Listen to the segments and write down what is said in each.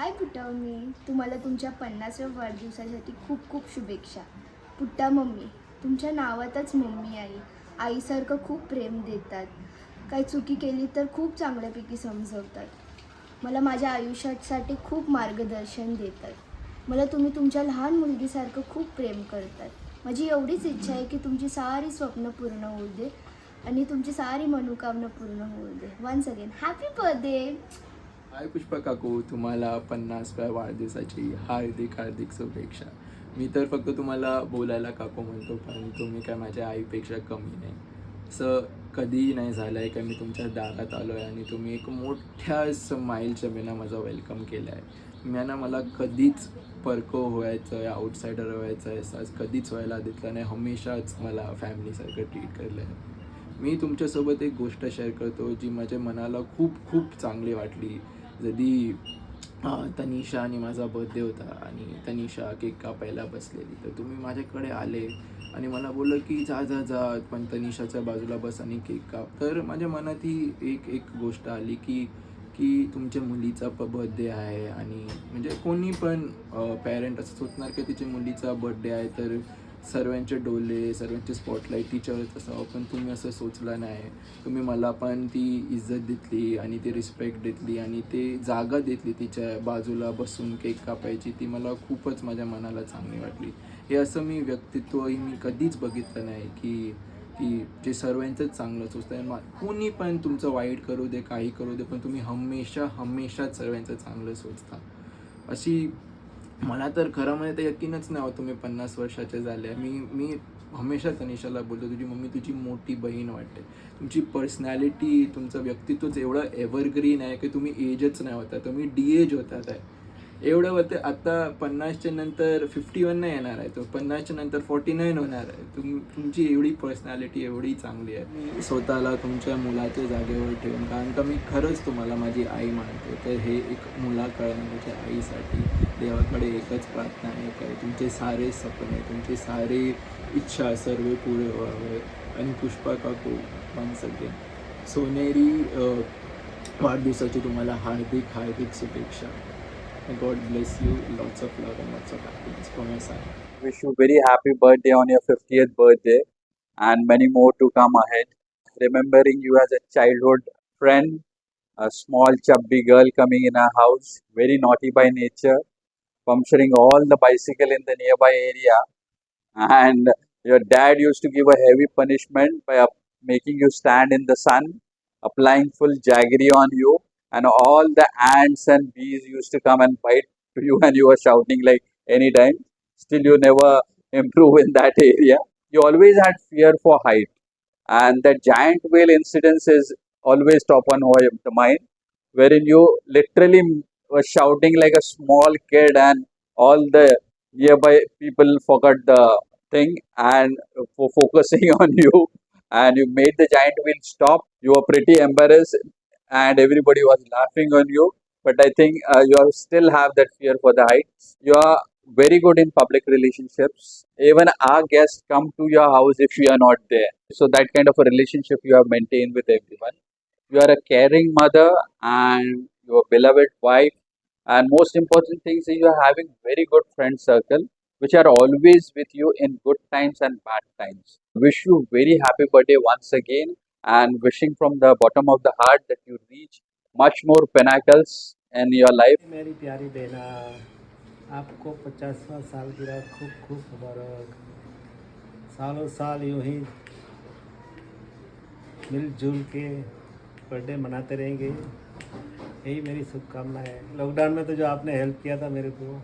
हाय पुट्टा mummy, तुम्हाला तुमच्या 50व्या वाढदिवसासाठी खूप खूप शुभेच्छा. पुट्टा मम्मी, तुमच्या नावातच मम्मी आहे. आईसारखं खूप प्रेम देतात. काही चुकी केली तर खूप चांगल्यापैकी समजवतात. मला माझ्या आयुष्यासाठी खूप मार्गदर्शन देतात. मला तुम्ही तुमच्या लहान मुलगीसारखं खूप प्रेम करतात. माझी एवढीच इच्छा आहे की तुमची सारी स्वप्न पूर्ण होऊ दे आणि तुमची सारी मनोकामना पूर्ण होऊ दे. Once again happy birthday. Hi Pushpa काकू, तुम्हाला 50व्या वाढदिवसाची हार्दिक हार्दिक शुभेच्छा. मी तर फक्त तुम्हाला बोलायला काकू म्हणतो, पण तुम्ही काय माझ्या आईपेक्षा कमी नाही. असं कधीही नाही झालं आहे का मी तुमच्या दारात आलो आहे आणि तुम्ही एक मोठ्या स्माईलच्या बिना माझं वेलकम केलं आहे. मला कधीच परको व्हायचं आहे, आउटसायडर व्हायचं आहे, असं कधीच व्हायला दिलं नाही. हमेशाच मला फॅमिलीसारखं ट्रीट केलं आहे. मी तुमच्यासोबत एक गोष्ट शेअर करतो जी माझ्या मनाला खूप खूप चांगली वाटली. जरी तनिषा आणि माझा बर्थडे होता आणि तनिषा केक कापायला बसलेली, तर तुम्ही माझ्याकडे आले आणि मला बोललं की जा जा जा, पण तनिषाच्या बाजूला बस आणि केक काप. तर माझ्या मनात ही एक एक गोष्ट आली की की तुमच्या मुलीचा बर्थडे आहे आणि म्हणजे कोणी पण पॅरेंट असं सोचणार की तिच्या मुलीचा बर्थडे आहे तर सर्वांचे डोले, सर्वांचे स्पॉटलाईट तिच्यावरच असावं, पण तुम्ही असं सोचलं नाही. तुम्ही मला पण ती इज्जत देतली आणि ती रिस्पेक्ट देतली आणि ते जागा देतली तिच्या बाजूला बसून केक कापायची. ती मला खूपच माझ्या मनाला चांगली वाटली. हे असं मी व्यक्तित्वही मी कधीच बघितलं नाही की की जे सर्वांचंच चांगलं सोचतं आहे. कोणी पण तुमचं वाईट करू दे, काही करू दे, पण तुम्ही हमेशाच सर्वांचं चांगलं सोचता. अशी मला तर खरं म्हणजे ते यकीनच नाही होत तुम्ही 50 वर्षाचे झाले. मी मी हमेशा तनिषाला बोलतो, तुझी मम्मी तुझी मोठी बहीण वाटते. तुमची पर्सनॅलिटी, तुमचं व्यक्तित्वच एवढं एव्हरग्रीन आहे की तुम्ही एजच नाही होता, तुम्ही डी-एज होतात आहे. एवढं होतं आता 50च्या नंतर 51 नाही येणार आहे, तो 50च्या नंतर 49 होणार आहे. तुमची एवढी पर्सनॅलिटी एवढी चांगली आहे. मी स्वतःला तुमच्या मुलाच्या जागेवर ठेवून, कारण का मी खरंच तुम्हाला माझी आई मानतो. तर हे एक मुलाकडनं माझ्या आईसाठी देवाकडे एकच प्रार्थना आहे की तुमचे सारे सपने, तुमचे सारे इच्छा सर्व पुरे व्हावे. आणि पुष्पा काकू, वन्स अगेन सोनेरी वाढदिवसाची तुम्हाला हार्दिक हार्दिक शुभेच्छा. God bless you. Lots of love and lots of happiness from my side. Wish you very happy birthday on your 50th birthday and many more to come ahead. Remembering you as a childhood friend, a small chubby girl coming in our house, very naughty by nature, puncturing all the bicycle in the nearby area, and your dad used to give a heavy punishment by making you stand in the sun, applying full jaggery on you, and all the ants and bees used to come and bite to you, and you were shouting like anytime. Still, you never improve in that area. You always had fear for height, and that giant whale incidence is always top on the mind, wherein you literally were shouting like a small kid, and all the nearby people forgot the thing and for focusing on you, and you made the giant wheel stop. You were pretty embarrassed, and everybody was laughing on you. But I think you still have that fear for the heights. You are very good in public relationships. Even our guests come to your house if you are not there. So that kind of a relationship you have maintained with everyone. You are a caring mother and your beloved wife. And most important thing is you are having very good friend circle which are always with you in good times and bad times. Wish you very happy birthday once again and wishing from the bottom of the heart that you reach much more pinnacles in your life. मेरी प्यारी बहना, आपको 50वां सालगिरह खूब खूब मुबारक। सालों साल यूं ही मिलजुल के बर्थडे मनाते रहेंगे, यही मेरी शुभकामना है। लॉकडाउन में तो जो आपने हेल्प किया था मेरे को,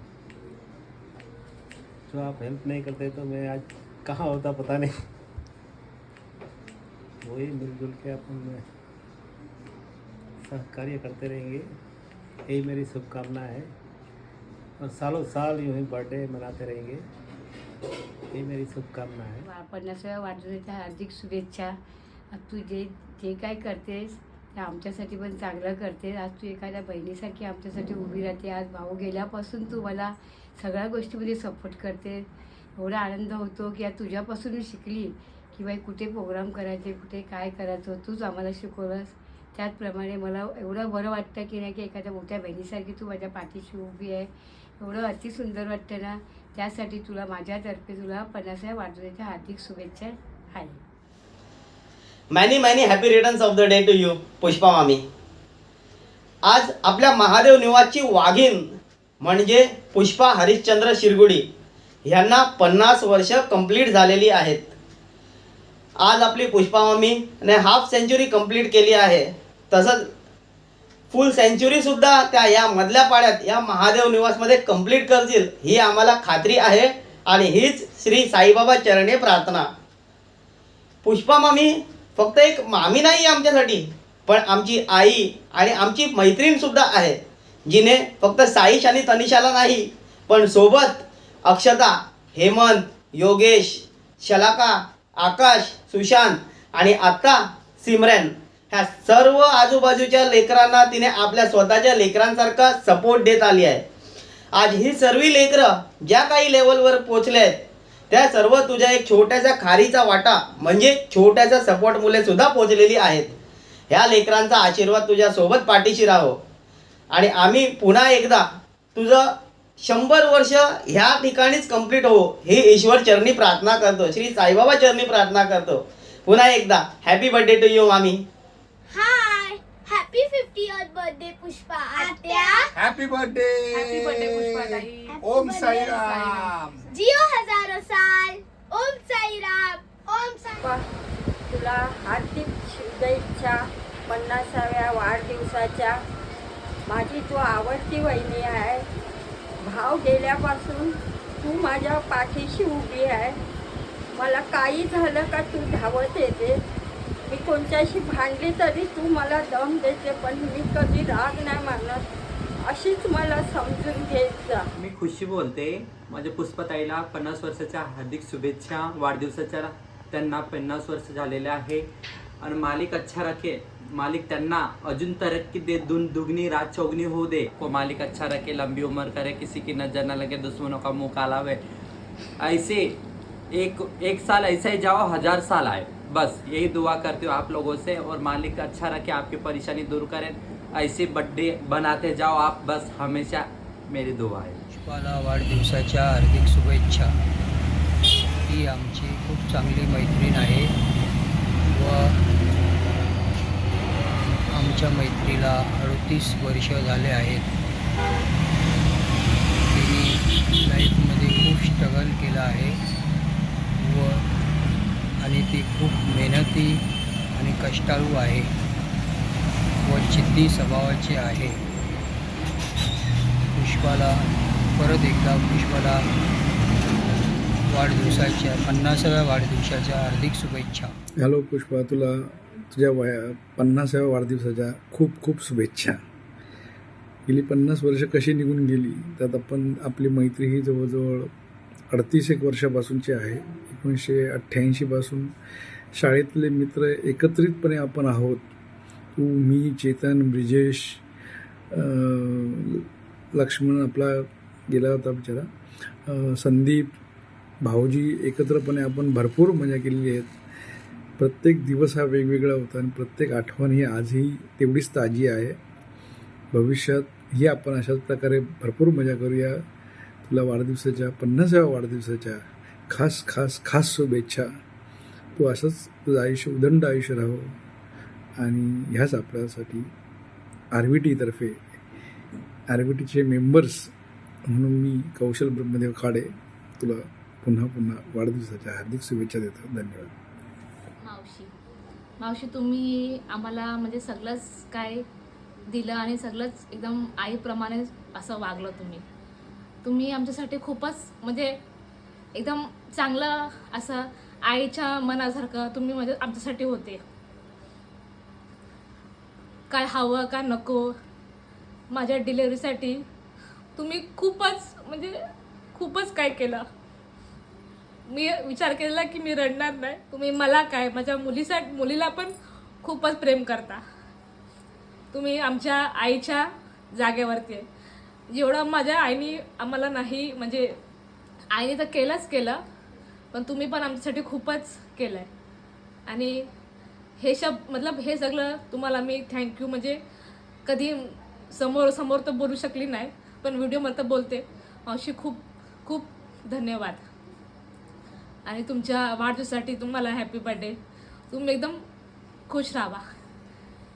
जो आप हेल्प नहीं करते तो मैं आज कहाँ होता पता नहीं। वही मिलजुल के अपन सहकार्य करते रहेंगे, यही मेरी शुभकामना है। और सालों साल यूं ही बर्थडे मनाते रहेंगे, ही मेरी शुभकामना है। 50व्या वाढदिवसाच्या हार्दिक शुभेच्छा. आज तू जे जे काय करतेस ते आमच्यासाठी पण चांगलं करते. आज तू एखाद्या बहिणीसारखी आमच्यासाठी उभी राहते. आज भाऊ गेल्यापासून तू मला सगळ्या गोष्टीमध्ये सपोर्ट करते. एवढा आनंद होतो की आज तुझ्यापासून मी शिकली की बाई कुठे प्रोग्राम करायचे, कुठे काय करायचं, तूच आम्हाला शिकवलंस. त्याचप्रमाणे मला एवढं बरं वाटतं की नाही की एखाद्या मोठ्या बहिणीसारखी तू माझ्या पाठीशी उभी आहे. एवढं अति सुंदर वाटतं ना, त्यासाठी तुला माझ्यातर्फे तुला 50व्या वाढदिवसाच्या हार्दिक शुभेच्छा आहे. Many many happy returns of the day to you Pushpa मामी. आज आपल्या महादेव निवासची वाघीण म्हणजे पुष्पा हरिश्चंद्र शिरगुडी ह्यांना 50 वर्ष कंप्लीट झालेली आहेत. आज आपली पुष्पा मामीने हाफ सेंचुरी कंप्लीट केली आहे. तसंच फुल सेंचुरीसुद्धा त्या या मधल्या पाड्यात या महादेव निवासमध्ये कंप्लीट करतील ही आम्हाला खात्री आहे आणि हीच श्री साईबाबा चरणी प्रार्थना. पुष्पा मामी फक्त एक मामी नाही आहे आमच्यासाठी, पण आमची आई आणि आमची मैत्रीणसुद्धा आहे, जिने फक्त साईश आणि तनिषाला नाही पण सोबत अक्षता, हेमंत, योगेश, शलाका, आकाश, सुशांत आणि आत्ता सिमरन ह्या सर्व आजूबाजूच्या लेकरांना तिने आपल्या स्वतःच्या लेकरांसारखा सपोर्ट देत आली आहे. आज ही सर्व लेकरं ज्या काही लेवलवर पोचले आहेत त्या सर्व तुझ्या एक छोट्याशा खारीचा वाटा म्हणजे छोट्याशा सपोर्ट मुले सुद्धा पोचलेली आहेत. ह्या लेकरांचा आशीर्वाद तुझ्या सोबत पाठीशी राहो आणि आम्ही पुन्हा एकदा तुझं 100 वर्ष ह्या ठिकाणीच कंप्लीट हो ही ईश्वर चरणी प्रार्थना करतो, श्री साईबाबा चरणी प्रार्थना करतो. पुन्हा एकदा हॅपी बर्थडे टू यू मामी. हाय, हॅपी 50th बर्थडे पुष्पा आत्या. हॅपी बर्थडे हॅपी बर्थडे पुष्पाताई. ओम साईराम. जिओ हजारो साल. ओम साईराम. ओम साई. तुला हार्दिक शुभेच्छा 50व्या वाढदिवसाच्या. माझी तू आवडती वहिनी आहे. भाव गेल्यापासून तू माझ्या पाठीशी उभी आहे. मला काही झालं का तू धावत येते. मी कोणत्याशी भांडली तरी तू मला दम देते, पण मी कधी राग नाही मानत. अशीच मला समजून घेत जा. मी खुशी बोलते. माझ्या पुष्पाताईला 50 वर्षाच्या हार्दिक शुभेच्छा वाढदिवसाच्या. त्यांना 50 वर्ष झालेले आहे आणि मालिक अच्छा रखे. मालिक त्यांना अजून तरक्की दे, दुगनी रात चौगनी हो दे. को मालिक अच्छा रखे, लंबी उम्र करे, किसी की नजर न लगे, दुश्मनों का मुंह काला हुए. ऐसे एक साल ऐसा ही जाओ, 1000 साल आए. बस यही दुआ करती हूँ आप लोगों से. और मालिक अच्छा रखे, आपकी परेशानी दूर करें. ऐसे बर्थडे बनाते जाओ आप, बस हमेशा मेरी दुआ है. पुष्पाला वाढदिवसाच्या हार्दिक शुभेच्छा. ही आमची खूप चांगली मैत्रीण आहे व आमच्या मैत्रीला 38 वर्ष झाले आहेत. तिने लाईफमध्ये खूप स्ट्रगल केलं आहे व आणि ती खूप मेहनती आणि कष्टाळू आहे व जिद्दी स्वभावाची आहे. पुष्पाला परत एकदा पुष्पाला वाढदिवसाच्या 50व्या वाढदिवसाच्या हार्दिक शुभेच्छा. हॅलो पुष्पा, तुला तुझ्या 50व्या वाढदिवसाच्या खूप खूप शुभेच्छा. गेली 50 वर्ष कशी निघून गेली त्यात आपण आपली मैत्री ही जवळजवळ 38 वर्षापासूनची आहे. 1988 पासून शाळेतले मित्र एकत्रितपणे आपण आहोत. तू, मी, चेतन, ब्रिजेश, लक्ष्मण आपला गेला होता बिचारा, संदीप, भाऊजी, एकत्रपणे आपण भरपूर मजा केलेली आहेत. प्रत्येक दिवस हा वेगवेगळा होता आणि प्रत्येक आठवण ही आजही तेवढीच ताजी आहे. भविष्यात ही आपण अशाच प्रकारे भरपूर मजा करूया. तुला वाढदिवसाच्या 50व्या वाढदिवसाच्या खास खास खास शुभेच्छा. तू असंच तुझं आयुष्य उदंड आयुष्य राहो आणि ह्याच आपल्यासाठी RVT चे मेंबर्स म्हणून मी कौशल ब्रह्मदेव खाडे तुला पुन्हा पुन्हा वाढदिवसाच्या हार्दिक शुभेच्छा देतो. धन्यवाद. मावशी तुम्ही आम्हाला म्हणजे सगळंच काय दिलं आणि सगळंच एकदम आईप्रमाणे असं वागलं तुम्ही आमच्यासाठी खूपच म्हणजे एकदम चांगलं असं आईच्या मनासारखं तुम्ही म्हणजे आमच्यासाठी होते. काय हवं का नको माझ्या डिलेवरीसाठी तुम्ही खूपच काय केलं. मी विचार केला की मी रडणार नाही. तुम्ही मला काय माझ्या मुलीला पण खूपच प्रेम करता. तुम्ही आमच्या आईच्या जागेवरती आहे. जेवढं माझ्या आईने आम्हाला नाही म्हणजे आईने तर केलं पण तुम्ही पण आमच्यासाठी खूपच केलं आहे आणि हे सगळं तुम्हाला मी थँक्यू म्हणजे कधी समोर तर बोलू शकली नाही, पण व्हिडिओमध्ये तर बोलते. मावशी खूप खूप धन्यवाद. आणि तुमच्या वाढदिवसासाठी तुम्हाला हॅपी बर्थडे. तुम्ही एकदम खुश राहा.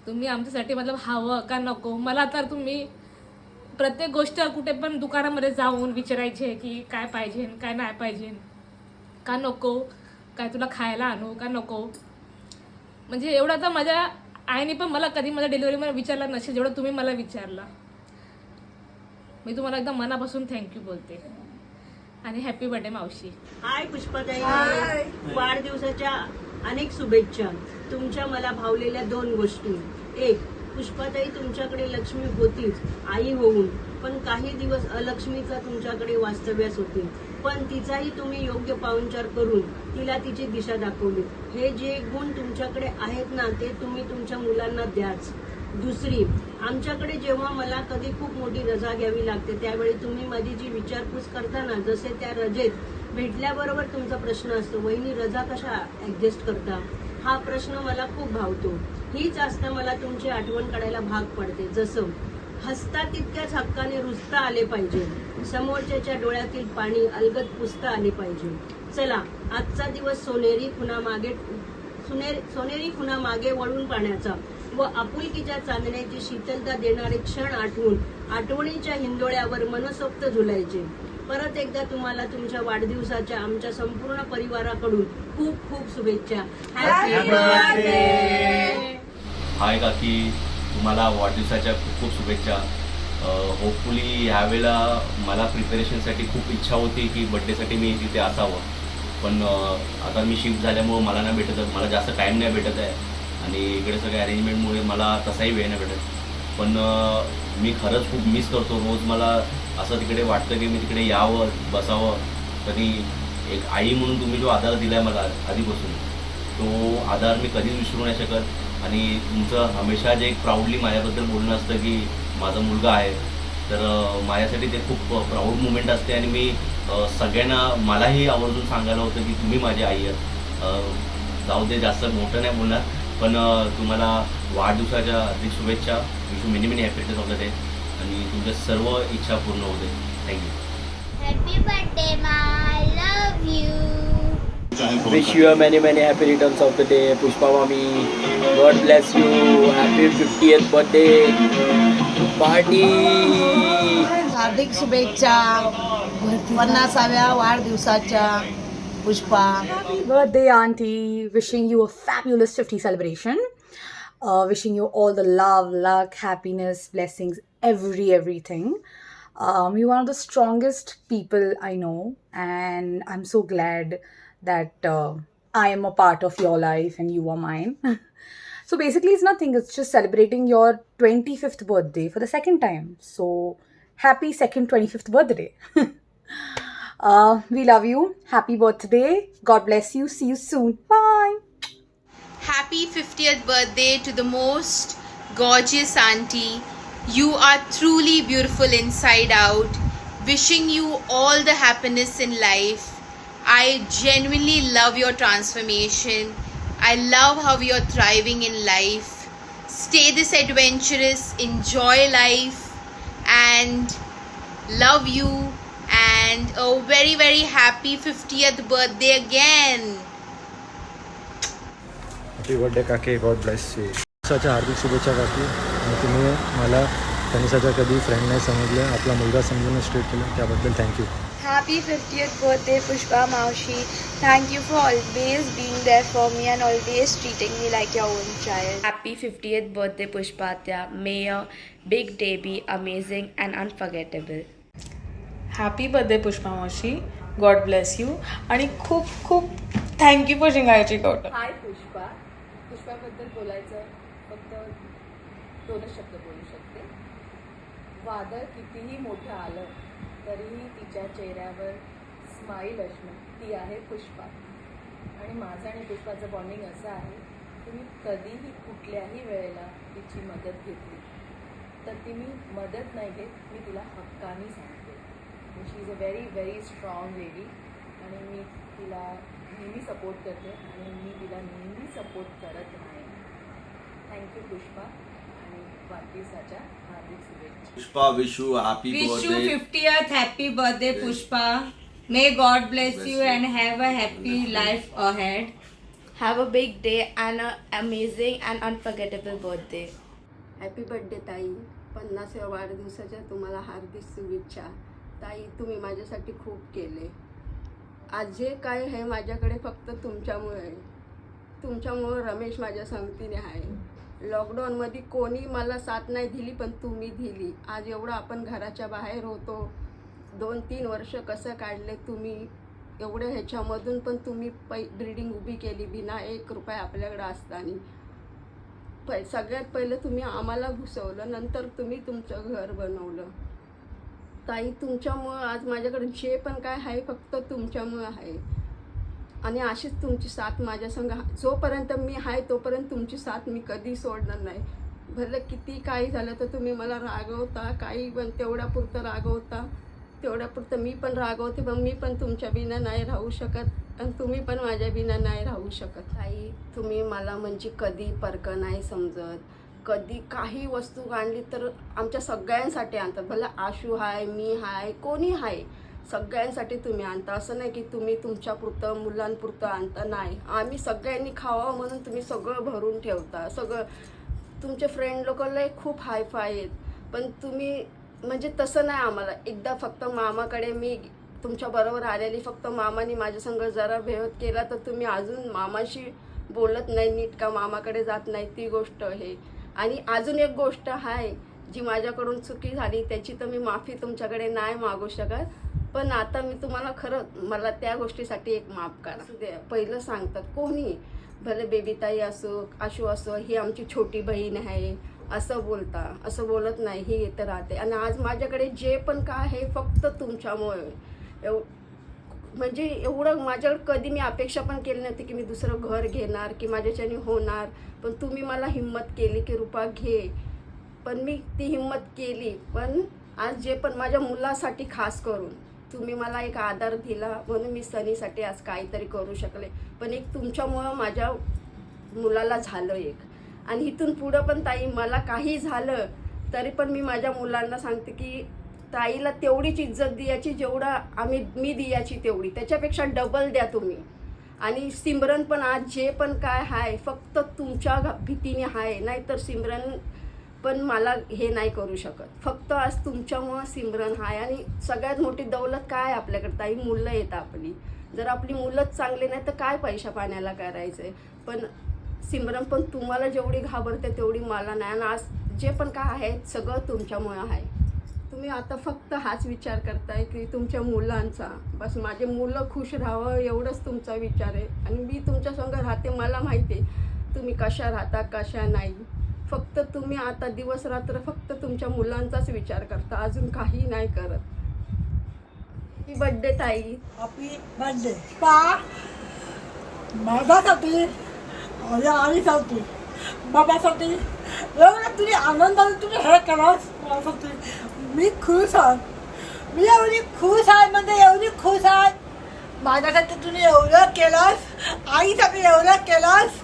तुम्ही आमच्यासाठी हवं का नको, मला तर तुम्ही प्रत्येक गोष्ट कुठे पण दुकानामध्ये जाऊन विचारायचे की काय पाहिजे काय नाही पाहिजे, का नको, काय तुला खायला आणू का नको. म्हणजे एवढं तर माझ्या आईने पण मला कधी माझ्या डिलिव्हरीमध्ये विचारलं नसेल जेवढं तुम्ही मला विचारलं. मी तुम्हाला एकदम मनापासून थँक्यू बोलते. आणि हॅपी बर्थडे मावशी. हाय पुष्पाताई, वाढदिवसाच्या अनेक शुभेच्छा. तुमच्या मला भावलेल्या 2 गोष्टी. एक, पुष्पाताई तुमच्याकडे लक्ष्मी होतीच आई होऊन, पण काही दिवस अलक्ष्मीचा तुमच्याकडे वास्तव्यास होती, पण तिचाही तुम्ही योग्य पाहुणचार करून तिला तिची दिशा दाखवली. हे जे गुण तुमच्याकडे आहेत ना ते तुम्ही तुमच्या मुलांना द्याच. दुसरी, आमच्याकडे जेव्हा मला कधी खूप मोठी रजा घ्यावी लागते त्यावेळी तुम्ही माझी जी विचारपूस करता ना, जसे त्या रजेत भेटल्याबरोबर तुमचा प्रश्न असतो, वहिनी रजा कशा ऍडजस्ट करता, हा प्रश्न मला खूप भावतो. हीच असता मला तुमची आठवण काढायला भाग पडते. जसं हसता तितक्याच हक्काने रुजता आले पाहिजे, समोरच्याच्या डोळ्यातील पाणी अलगद पुसता आले पाहिजे. चला, आजचा दिवस सोनेरी खुणा मागे वळून पाहण्याचा व आपुलकीच्या चांदण्याची शीतलता देणारे क्षण आठवून आठवणीच्या हिंदोळ्यावर मनसोक्त झुलायचे. परत एकदा तुम्हाला तुमच्या वाढदिवसाच्या आमच्या संपूर्ण परिवाराकडून खूप खूप शुभेच्छा. Happy birthday. हाय काकी, तुम्हाला वाढदिवसाच्या खूप खूप शुभेच्छा. होपफुली ह्यावेळेला मला प्रिपरेशनसाठी खूप इच्छा होती की बड्डेसाठी मी तिथे असावं, पण आता मी शिफ्ट झाल्यामुळं मला नाही भेटत, मला जास्त टाईम नाही भेटत आहे आणि इकडे सगळ्या अरेंजमेंटमुळे मला तसाही वेळ नाही भेटत. पण मी खरंच खूप मिस करतो. रोज मला असं तिकडे वाटतं की मी तिकडे यावं, बसावं. कधी एक आई म्हणून तुम्ही जो आधार दिला आहे मला आधीपासून, तो आधार मी कधीच विसरू नाही शकत. आणि तुमचं हमेशा जे एक प्राऊडली माझ्याबद्दल बोलणं असतं की माझा मुलगा आहे, तर माझ्यासाठी ते खूप प्राऊड मुमेंट असते. आणि मी सगळ्यांना मलाही आवर्जून सांगायला होतं की तुम्ही माझी आई आहात. जाऊ दे, जास्त मोठं नाही बोलणार, पण तुम्हाला वाढदिवसाच्या हार्दिक शुभेच्छा. Wish you many many happy returns of the day आणि तुमच्या सर्व इच्छा पूर्ण होते. Thank you. Happy birthday my love you. Wish you a many happy returns of the day, Pushpa Mami. God bless you. Happy 50th birthday party. हार्दिक शुभेच्छा 50व्या वाढदिवसाच्या Pushpa. Birthday auntie, wishing you a fabulous 50 celebration. Wishing you all the love, luck, happiness, blessings, everything. You're one of the strongest people I know, and I'm so glad that I am a part of your life and you are mine. So basically it's nothing, it's just celebrating your 25th birthday for the second time. So happy second 25th birthday. We love you. Happy birthday. God bless you. See you soon. Bye. Happy 50th birthday to the most gorgeous auntie. You are truly beautiful inside out. Wishing you all the happiness in life. I genuinely love your transformation. I love how you're thriving in life. Stay this adventurous, enjoy life, and love you. And a very happy 50th birthday again. Happy birthday काकी. God bless you. तनिषाच्या हार्दिक शुभेच्छा काकी. आणि तुम्ही मला तनिषाच्या कधी friend नाही समजलं, आपला मुलगा समजून स्ट्रीट केलं, त्याबद्दल thank you. Happy 50th birthday Pushpa Maushi. Thank you for always being there for me and always treating me like your own child. Happy 50th birthday Pushpa Atya. May your big day be amazing and unforgettable. Happy birthday Pushpa मावशी. God bless you. आणि खूप खूप thank you for शिंगायची कवट. Hi Pushpa. पुष्पाबद्दल बोलायचं फक्त 2 शब्द बोलू शकते. वादळ कितीही मोठं आलं तरीही तिच्या चेहऱ्यावर स्माईल असणं, ती आहे पुष्पा. आणि माझं आणि पुष्पाचं बॉन्डिंग असं आहे की मी कधीही कुठल्याही वेळेला तिची मदत घेतली तर ती मी मदत नाही घेत, मी तिला हक्काने सांगते. She is a very strong lady आणि मी तिला नेहमी सपोर्ट करते आणि मी तिला नेहमी सपोर्ट करत राहीन. थँक्यू पुष्पा आणि वाढदिवसाच्या हार्दिक शुभेच्छा. Pushpa wish you happy Wish you birthday. 50th happy birthday, Pushpa. May God bless you and have a happy life ahead. Have a big day and an amazing and unforgettable birthday. Happy birthday ताई. 50व्या वाढदिवसाच्या तुम्हाला हार्दिक शुभेच्छा. ताई, तुम्ही माझ्यासाठी खूप केले. आज जे काय आहे माझ्याकडे फक्त तुमच्यामुळे आहे. तुमच्यामुळं रमेश माझ्या संगतीने आहे. लॉकडाऊनमध्ये कोणी मला साथ नाही दिली, पण तुम्ही दिली. आज एवढं आपण घराच्या बाहेर होतो, 2-3 वर्ष कसं काढले तुम्ही, एवढं ह्याच्यामधून पण तुम्ही बिल्डिंग उभी केली बिना 1 रुपया आपल्याकडे असताना. सगळ्यात पहिलं तुम्ही आम्हाला घुसवलं, नंतर तुम्ही तुमचं घर बनवलं. ताई, तुमच्यामुळं आज माझ्याकडे जे पण काय आहे फक्त तुमच्यामुळं आहे. आणि अशीच तुमची साथ माझ्या संग, जोपर्यंत मी आहे तोपर्यंत तुमची साथ मी कधी सोडणार नाही. भलं किती काही झालं तर तुम्ही मला रागवता, काही पण तेवढ्यापुरतं रागवता, तेवढ्यापुरतं मी पण रागवते, पण मी पण तुमच्या बिना नाही राहू शकत आणि तुम्ही पण माझ्या बिना नाही राहू शकत. ताई, तुम्ही मला म्हणजे कधी परकं नाही समजत. कधी काही वस्तू आणली तर आमच्या सगळ्यांसाठी आणतात. भला आशू आहे, मी आहे, कोणी आहे, सगळ्यांसाठी तुम्ही आणता. असं नाही की तुम्ही तुमच्यापुरतं मुलांपुरतं आणता, नाही. आम्ही सगळ्यांनी खावं म्हणून तुम्ही सगळं भरून ठेवता. सगळं तुमचे फ्रेंड लोक लय खूप हायफाय आहेत, पण तुम्ही म्हणजे तसं नाही. आम्हाला एकदा फक्त मामाकडे मी तुमच्याबरोबर आलेली, फक्त मामाने माझ्यासंग जरा भेद केला तर तुम्ही अजून मामाशी बोलत नाही नीट, का मामाकडे जात नाही, ती गोष्ट आहे. आणि अजून एक गोष्ट आहे जी माझ्याकडून चुकी झाली, त्याची तर मी माफी तुमच्याकडे नाही मागू शकत, पण आता मी तुम्हाला खरं मला त्या गोष्टीसाठी एक माफ करा. पहिलं सांगतात कोणी, भले बेबीताई असो, आशू असो, ही आमची छोटी बहीण आहे असं बोलता, असं बोलत नाही, ही येतं राहते. आणि आज माझ्याकडे जे पण काय आहे फक्त तुमच्यामुळे. म्हणजे एवढं माझ्याकडे कधी मी अपेक्षा पण केली नव्हती की मी दुसरं घर घेणार की माझ्याच्याने होणार, पण तुम्ही मला हिंमत केली की रुपा घे, पण मी ती हिंमत केली. पण आज जे पण माझ्या मुलासाठी खास करून तुम्ही मला एक आधार दिला म्हणून मी सनीसाठी आज काहीतरी करू शकले. पण एक तुमच्यामुळं माझ्या मुलाला झालं एक. आणि इथून पुढं पण ताई मला काही झालं तरी पण मी माझ्या मुलांना सांगते की ताईला तेवढीच इज्जत द्यायची जेवढा मी द्यायची तेवढी, त्याच्यापेक्षा डबल द्या तुम्ही. आणि सिमरन पण आज जे पण काय आहे फक्त तुमच्या भीतीने आहे, नाही तर सिमरन पण मला हे नाही करू शकत. फक्त आज तुमच्यामुळं सिमरन आहे. आणि सगळ्यात मोठी दौलत काय आपल्याकडे ताई, मुलं येतं आपली. जर आपली मुलंच चांगली नाही तर काय पैशा पाण्याला करायचं आहे. पण सिमरन पण तुम्हाला जेवढी घाबरते तेवढी मला नाही. आणि आज जे पण काय आहे सगळं तुमच्यामुळं आहे. तुम्ही आता फक्त हाच विचार करताय की तुमच्या मुलांचा, बस माझे मुलं खुश राहावं एवढंच तुमचा विचार आहे. आणि मी तुमच्या संग राहते, मला माहिती आहे तुम्ही कशा राहता कशा नाही. फक्त तुम्ही आता दिवस रात्र फक्त तुमच्या मुलांचाच विचार करता, अजून काही नाही करत. हॅपी बर्थडे ताई. हॅपी बर्थडे पा माझ्यासाठी माझ्या आईसाठी बाबासाठी एवढं तुम्ही आनंदाने तुम्ही हे कराच माझ्यासाठी. मी खुश आहे, मी एवढी खुश आहे म्हणजे एवढी खुश आहे. माझ्यासाठी तुम्ही एवढं केलंस, आईसाठी एवढं केलंस,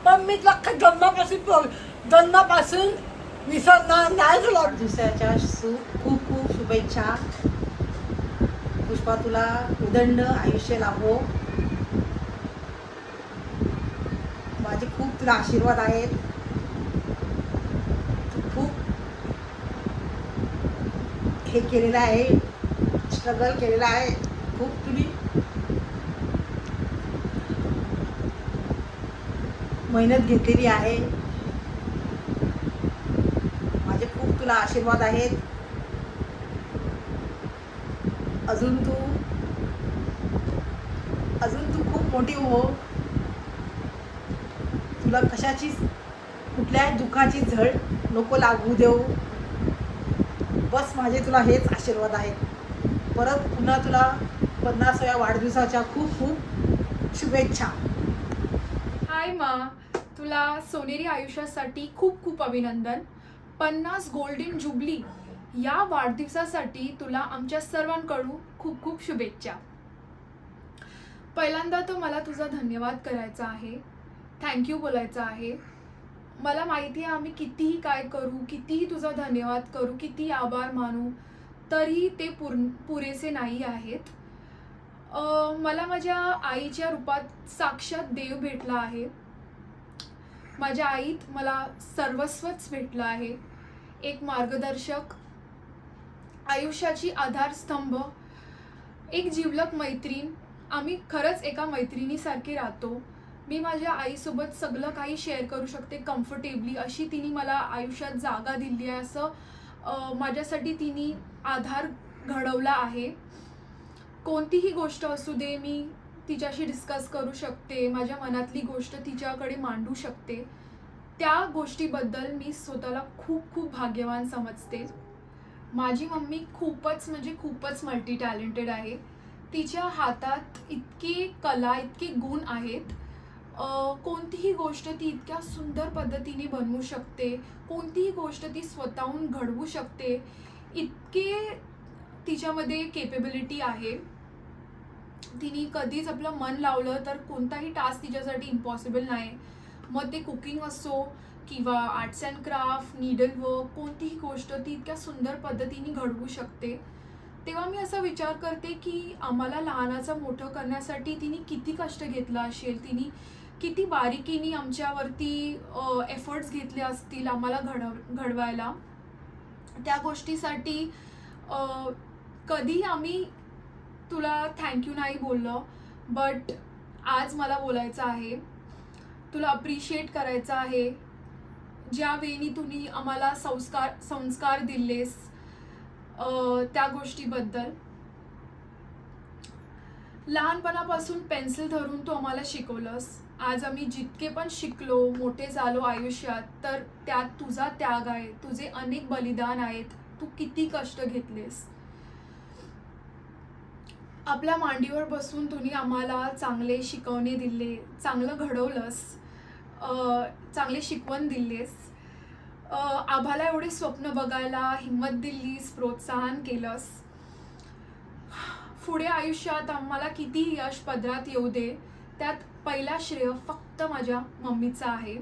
पण मी तुला जन्मापासून विसरणार नाही. तुला दिवसाच्या खूप खूप शुभेच्छा. पुष्पा, तुला उदंड आयुष्य लाभो. माझे खूप तुला आशीर्वाद आहेत. खूप हे केलेलं आहे, स्ट्रगल केलेलं आहे, खूप तुम्ही मेहनत घेतलेली आहे. माझे खूप तुला आशीर्वाद आहेत. अजून तू खूप मोठी हो. तुला कशाचीच कुठल्याही दुःखाची झळ नको लागू देऊ. बस माझे तुला हेच आशीर्वाद आहेत. परत पुन्हा तुला 50व्या वाढदिवसाच्या खूप खूप शुभेच्छा. हाय मा, तुला सोनेरी आयुष्यासाठी खूप खूप अभिनंदन. 50 गोल्डन जुबली या वाढदिवसासाठी तुला आमच्या सर्वांकडून खूप खूप शुभेच्छा. पहिल्यांदा तर मला तुझा धन्यवाद करायचा आहे, थँक्यू बोलायचं आहे. मला माहिती आहे आम्ही कितीही काय करू, कितीही तुझा धन्यवाद करू, किती आभार मानू, तरी ते पुरेसे नाही आहेत. मला माझ्या आईच्या रूपात साक्षात देव भेटला आहे. माझ्या आईत मला सर्वस्वच भेटलं आहे. एक मार्गदर्शक, आयुष्याची आधारस्तंभ, एक जिवलग मैत्रीण. आम्ही खरंच एका मैत्रिणीसारखे राहतो. मी माझ्या आईसोबत सगळं काही शेअर करू शकते कम्फर्टेबली, अशी तिने मला आयुष्यात जागा दिली आहे. असं माझ्यासाठी तिने आधार घडवला आहे. कोणतीही गोष्ट असू दे, मी तिच्याशी डिस्कस करू शकते, माझ्या मनातली गोष्ट तिच्याकडे मांडू शकते. त्या गोष्टीबद्दल मी स्वतःला खूप खूप भाग्यवान समजते. माझी मम्मी खूपच म्हणजे खूपच मल्टी टॅलेंटेड आहे. तिच्या हातात इतके कला, इतके गुण आहेत. कोणतीही गोष्ट ती इतक्या सुंदर पद्धतीने बनवू शकते, कोणतीही गोष्ट ती स्वतःहून घडवू शकते, इतके तिच्यामध्ये केपेबिलिटी आहे. तिने कधीच आपलं मन लावलं तर कोणताही टास्क तिच्यासाठी इम्पॉसिबल नाही. मग ते कुकिंग असो किंवा arts and craft, needle work, कोणतीही गोष्ट ती इतक्या सुंदर पद्धतीने घडवू शकते. तेव्हा मी असा विचार करते की आम्हाला लहानाचं मोठं करण्यासाठी तिने किती कष्ट घेतलं असेल, तिने किती बारीकीने आमच्यावरती एफर्ट्स घेतले असतील आम्हाला घडवायला. त्या गोष्टीसाठी कधी आम्ही तुला थँक्यू नाही बोललो, बट आज मला बोलायचं आहे. तुला अप्रिशिएट करायचं आहे. ज्या वेळी तुम्ही आम्हाला संस्कार दिलेस त्या गोष्टीबद्दल. लहानपणापासून पेन्सिल धरून तू आम्हाला शिकवलंस. आज आम्ही जितके पण शिकलो, मोठे झालो आयुष्यात, तर त्यात तुझा त्याग आहे, तुझे अनेक बलिदान आहेत, तू किती कष्ट घेतलेस. आपल्या मांडीवर बसून तुम्ही आम्हाला चांगले शिकवणे दिले, चांगलं घडवलंस, चांगले शिकवण दिलेस. आम्हाला एवढे स्वप्न बघायला हिंमत दिलीस, प्रोत्साहन केलंस. पुढे आयुष्यात आम्हाला किती यश पदरात येऊ दे, त्यात पहिला श्रेय फक्त माझ्या मम्मीचा आहे.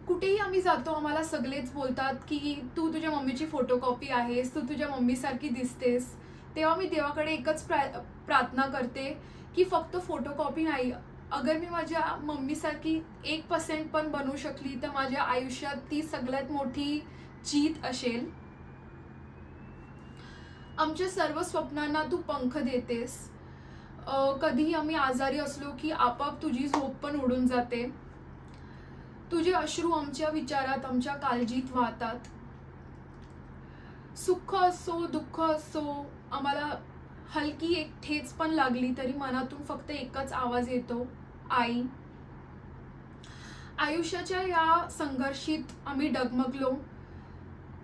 कुठेही आम्ही जातो आम्हाला सगळेच बोलतात की तू तुझ्या मम्मीची फोटोकॉपी आहेस, तू तुझ्या मम्मीसारखी दिसतेस. तेव्हा मी देवाकडे एकच प्रार्थना करते की फक्त फोटोकॉपी नाही, अगर मी माझ्या मम्मीसारखी 1% पण बनू शकली तर माझ्या आयुष्यात ती सगळ्यात मोठी जीत असेल. आमच्या सर्व स्वप्नांना तू पंख देतेस. कधीही आम्ही आजारी असलो की आपोआप तुझी झोप पण उडून जाते. तुझे अश्रू आमच्या विचारात, आमच्या काळजीत वाहतात. सुख असो दुःख असो, आम्हाला हलकी एक ठेच पण लागली तरी मनातून फक्त एकच आवाज येतो, आई. आयुष्याच्या या संघर्षात आम्ही डगमगलो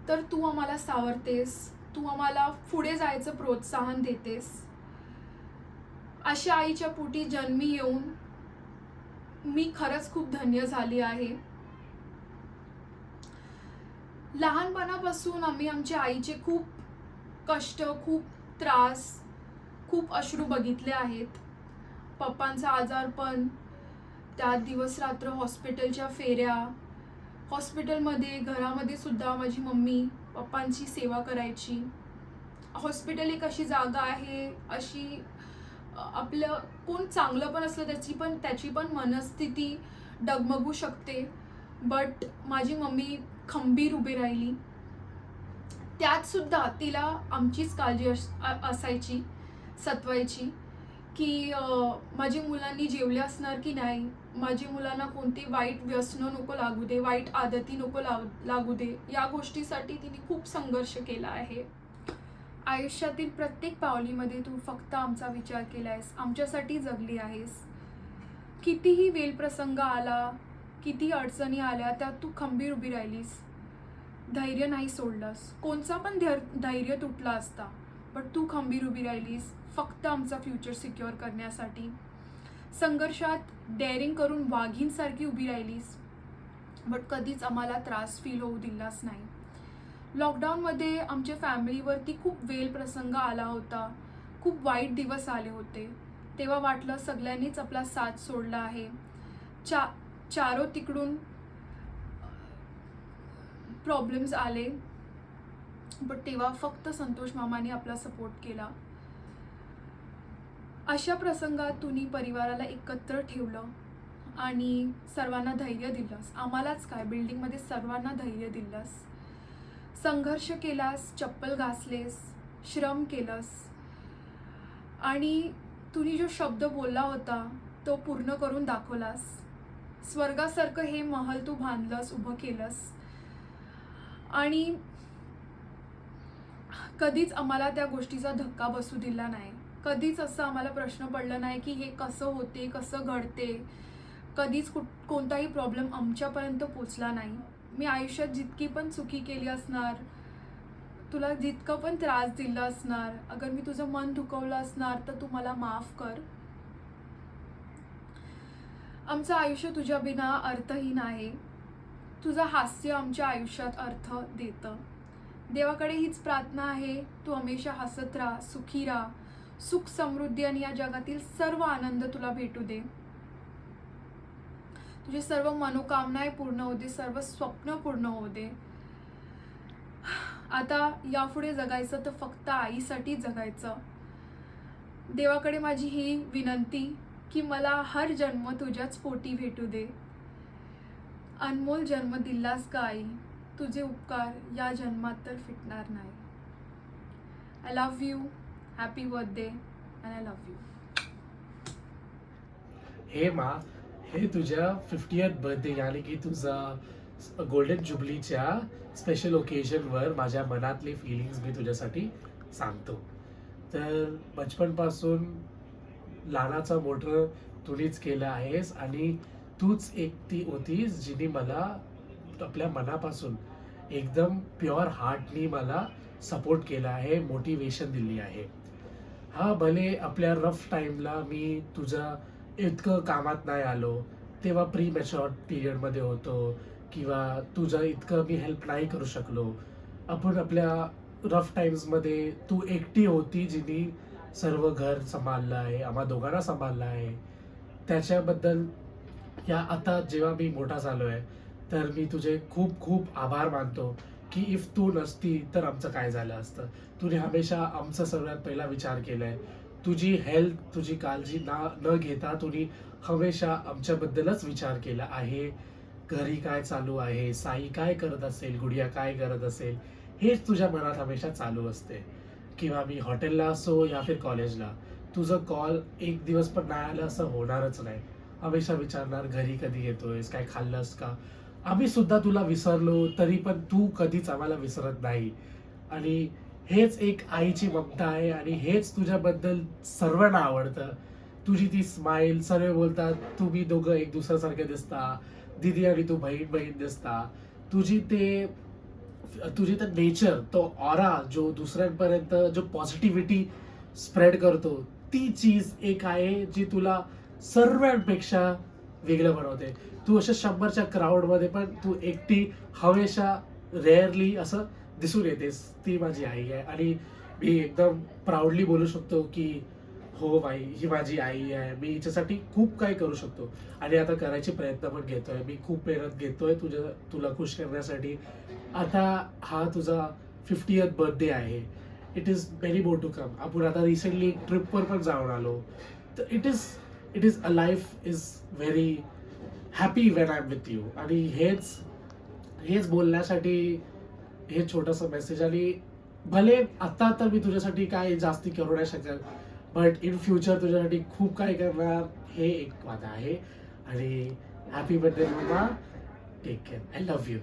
तर तू आम्हाला सावरतेस, तू आम्हाला पुढे जायचं प्रोत्साहन देतेस. अशा आईच्या पोटी जन्मी येऊन मी खरंच खूप धन्य झाली आहे. लहानपणापासून आम्ही आमच्या आईचे खूप कष्ट, खूप त्रास, खूप अश्रू बघितले आहेत. पप्पांचा आजारपण, त्यात दिवस रात्र हॉस्पिटलच्या फेऱ्या, हॉस्पिटलमध्ये घरामध्ये सुद्धा माझी मम्मी पप्पांची सेवा करायची. हॉस्पिटल एक अशी जागा आहे, अशी आपलं कोण चांगलं पण असलं त्याची पण मनस्थिती डगमगू शकते, बट माझी मम्मी खंबीर उभी राहिली. त्यात सुद्धा तिला आमचीच काळजी असायची, सतवायची की माझी मुलांनी जेवले असणार की नाही, माझी मुलांना कोणते वाईट व्यसनं नको लागू दे, वाईट आदती नको लागू दे. या गोष्टीसाठी तिने खूप संघर्ष केला आहे. आयुष्यातील प्रत्येक पावलीमध्ये तू फक्त आमचा विचार केलायस, आमच्यासाठी जगली आहेस. कितीही वेलप्रसंग आला, किती अडचणी आल्या, त्यात तू खंबीर उभी राहिलीस, धैर्य नाही सोडलंस. कोणचा पण धैर्य तुटला असता, बट तू खंबीर उभी राहिलीस फक्त आमचा फ्युचर सिक्युअर करण्यासाठी. संघर्षात डेअरिंग करून वाघीणसारखी उभी राहिलीस, बट कधीच आम्हाला त्रास फील होऊ दिलास नाही. लॉकडाऊनमध्ये आमच्या फॅमिलीवरती खूप वेल प्रसंग आला होता, खूप वाईट दिवस आले होते. तेव्हा वाटलं सगळ्यांनीच आपला साथ सोडला आहे. चारो तिकडून प्रॉब्लेम्स आले, बट तेव्हा फक्त संतोष मामाने आपला सपोर्ट केला. अशा प्रसंगात तुम्ही परिवाराला एकत्र ठेवलं आणि सर्वांना धैर्य दिलंस. आम्हालाच काय, बिल्डिंगमध्ये सर्वांना धैर्य दिलंस. संघर्ष केलास, चप्पल घासलेस, श्रम केलंस आणि तुम्ही जो शब्द बोलला होता तो पूर्ण करून दाखवलास. स्वर्गासारखं हे महल तू बांधलंस, उभं केलंस आणि कधीच आम्हाला त्या गोष्टीचा धक्का बसू दिला नाही. कधीच असं आम्हाला प्रश्न पडला नाही की हे कसं होते, कसं घडते. कधीच कोणताही प्रॉब्लेम आमच्यापर्यंत पोचला नाही. मी आयुष्यात जितकी पण चुकी केली असणार, तुला जितकं पण त्रास दिला असणार, अगर मी तुझं मन दुखवलं असणार तर तू मला माफ कर. आमचं आयुष्य तुझ्या बिना अर्थहीन आहे. तुझं हास्य आमच्या आयुष्यात अर्थ देतं. देवाकडे हीच प्रार्थना आहे, तू हमेशा हसत राहा, सुखी राहा, सुख समृद्धी आणि या जगातील सर्व आनंद तुला भेटू दे. तुझे सर्व मनोकामनाएं पूर्ण होऊ दे, सर्व स्वप्न पूर्ण होऊ दे. आता यापुढे जगायचं तर फक्त आईसाठी जगायचं. देवाकडे माझी ही विनंती की मला हर जन्म तुझ्याच पोटी भेटू दे. अनमोल जन्म दिलास का आई, तुझे उपकार या जन्मात तर फिटणार नाही. I love you, happy birthday and I love you. हे माँ, हे तुझ्या 50th बर्थडे यानी की तुझा गोल्डन जुबलीच्या स्पेशल ओकेजनवर माझ्या मनातले फिलिंग्स मी तुझ्यासाठी सांगतो. तर बचपनपासून लहानाचा मोठं तुनीच केलं आहेस आणि तूच एकटी होतीस जिने मला आपल्या मनापासून एकदम प्युअर हार्टनी मला सपोर्ट केला आहे, मोटिवेशन दिली आहे. हा भले आपल्या रफ टाईमला मी तुझा इतकं कामात नाही आलो, तेव्हा प्री मॅच्युअर पिरियडमध्ये होतो किंवा तुझं इतकं मी हेल्प नाही करू शकलो. आपण आपल्या रफ टाईम्समध्ये तू एकटी होती जिने सर्व घर सांभाळलं आहे, आम्हा दोघांना सांभाळलं आहे. त्याच्याबद्दल या आता जेव्हा मी मोठा झालो आहे तर मी तुझे खूप खूप आभार मानतो की इफ तू नसती तर आमचं काय झालं असतं. तुने हमेशा आमचा सर्वात पहिला विचार केला आहे. तुझी हेल्थ, तुझी काळजी न घेता तुम्ही हमेशा आमच्याबद्दलच विचार केला आहे. घरी काय चालू आहे, साई काय करत असेल, गुडिया काय करत असेल, हेच तुझ्या मनात हमेशा चालू असते. किंवा मी हॉटेलला असो या फिर कॉलेजला, तुझं कॉल एक दिवस पण नाही आलं असं होणारच नाही. हमेशा विचारणार घरी कधी येतोयस, काय खाल्लंस का. आम्ही सुद्धा तुला विसरलो तरी पण तू कधीच आम्हाला विसरत नाही. आणि हेच एक आईची ममता आहे आणि हेच तुझ्याबद्दल सर्वांना आवडतं. तुझी ती स्माईल, सर्व बोलतात तुम्ही दोघं एक दुसऱ्यासारखे दिसता, दीदी आणि तू बहीण बहीण दिसता. तुझी तर नेचर, तो ऑरा जो दुसऱ्यांपर्यंत जो पॉझिटिव्हिटी स्प्रेड करतो, ती चीज एक आहे जी तुला सर्वांपेक्षा वेगळं बनवते. तू अशा 100च्या क्राऊडमध्ये पण तू एकटी हमेशा रेअरली असं दिसून येतेस. ती माझी आई आहे आणि मी एकदम प्राऊडली बोलू शकतो की हो बाई, ही माझी आई आहे. मी हिच्यासाठी खूप काही करू शकतो आणि आता करायचे प्रयत्न पण घेतोय. मी खूप मेहनत घेतोय तुला खुश करण्यासाठी. आता हा तुझा 50th बर्थडे आहे. It is very more to come. आपण आता रिसेंटली एक ट्रिपवर पण जाऊन आलो. तर it is a life is very happy when I am with you. आणि हेच बोलण्यासाठी हे छोटंसं मेसेज. आणि भले आत्ता तर मी तुझ्यासाठी काय जास्ती करू नाही शकत, बट इन फ्युचर तुझ्यासाठी खूप काही करणार हे एक वादा आहे. आणि हॅपी बर्थडे मम्मा, take care, I love you.